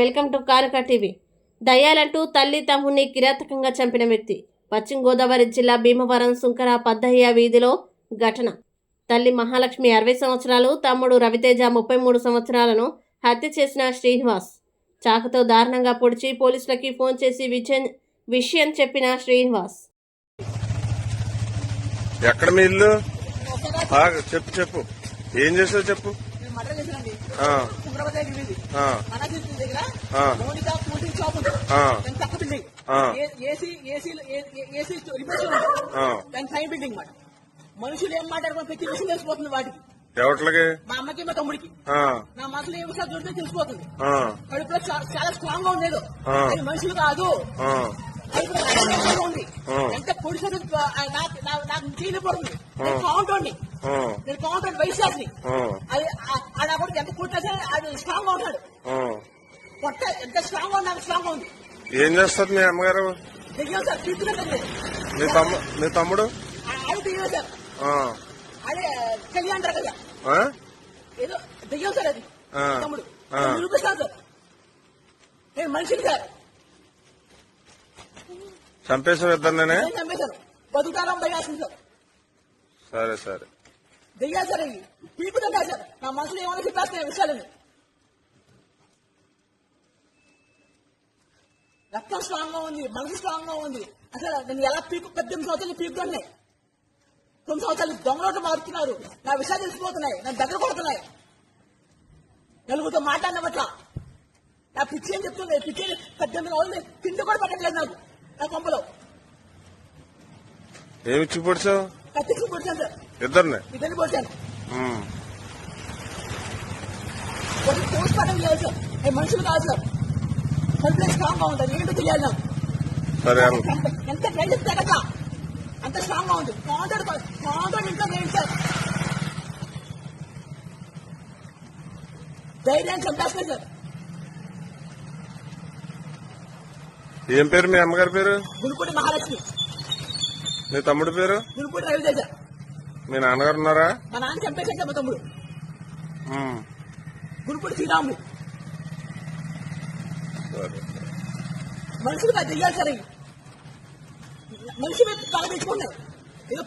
Welcome to కానుక TV. దయ్యాలంటూ తల్లి తమ్ముడిని కిరాతకంగా చంపిన వ్యక్తి. పశ్చిమ గోదావరి జిల్లా భీమవరం సుంకర పద్దయ్య వీధిలో ఘటన. తల్లి మహాలక్ష్మి 60 సంవత్సరాలు, తమ్ముడు రవితేజ 33 సంవత్సరాలను హత్య చేసిన శ్రీనివాస్ చాకుతో దారుణంగా పొడిచి పోలీసులకి ఫోన్ చేసి విషయం చెప్పిన శ్రీనివాస్. ఎక్కడ మీ ఇల్లు? చెప్పు ఏం చేసావు చెప్పు. మనుషులు ఏం మాట్లాడుకుని ప్రతి విషయం తెలిసిపోతుంది వాటికి. ఎవట్లకి? మా అమ్మకి మా తమ్ముడికి నా మనసులో ఏ విషయాలు చూస్తే తెలిసిపోతుంది. కడుపులో చాలా స్ట్రాంగ్ గా ఉండేది. అది మనుషులు కాదు, ఉంది. ఎంత పొడిచి నాకు చేయలేకపోతుంది. నేను కౌంటోండి, నేను కౌంటర్ వైశాస్ని. అది ఆడ కూడా ఎంత పుట్టినా అది స్ట్రాంగ్ గా ఉంటాడు. పొట్ట ఎంత స్ట్రాంగ్ గా నాకు స్ట్రాంగ్ గా ఉంది. ఏం చేస్తారు మీ అమ్మగారు? దిగాం సార్, తీసుకునే మీ తమ్ముడు అది దిగాం సార్. అదే కళ్యాణ్ అంటారు కదా, ఏదో దిగాం సార్. అది తమ్ముడు నిరూపిస్తాను సార్. నేను మనిషిని సార్. చంపేశారు ఇద్దరినే? చంపేశారు. బతుకాలం భయాల్సింది సార్. సరే సరే దిగా సార్. అవి పీకుతుంటా సార్. నా మనసులో ఏమైనా చెప్పేస్తున్నాయి విషయాలని. రక్తం స్ట్రాంగ్ గా ఉంది, మనసు స్ట్రాంగ్ గా ఉంది. అసలు నేను ఎలా 18 సంవత్సరాలు పీకుతున్నాయి. 9 సంవత్సరాలు దొంగలోటు మారుతున్నారు. నా విషయాలు తెలిసిపోతున్నాయి, నన్ను దగ్గర కొడుతున్నాయి. నలుగురితో మాట్లాడిన పట్ల నా పిచ్చి అని చెప్తుంది. పిచ్చి 18 రోజులు తిండి కూడా పెట్టట్లేదు నాకు. నా కొంపలో ఏమిచ్చి పొడిచావు? కత్తికి పొడిచాను సార్. ఇద్దరిని పొడిచాను. ఒకటి పోస్ట్ మార్టం చేయాలి సార్. మనుషులు కాదు సార్. కడుపులో స్ట్రాంగ్ గా ఉంటుంది. ఏంటో తెలియాలి నాకు. ఎంత ట్రై చెప్తే కదా అంత స్ట్రాంగ్ గా ఉంది. కాంటాక్ట్ ఇంకా లేదు సార్. ధైర్యాన్ని చంపేస్తాయి సార్. ఏం పేరు మీ అమ్మగారి పేరు? గురుపూడి మహాలక్ష్మి. మీ తమ్ముడి పేరు? గురుపూడి రవితేజ. మీ నాన్నగారు ఉన్నారా? మా నాన్న చంపేశాక మా తమ్ముడు గురుపూడి శ్రీరాములు. మనుషులు దిగాలి సార్. మనిషి మీద తల తెచ్చుకున్నాయి. ఏదో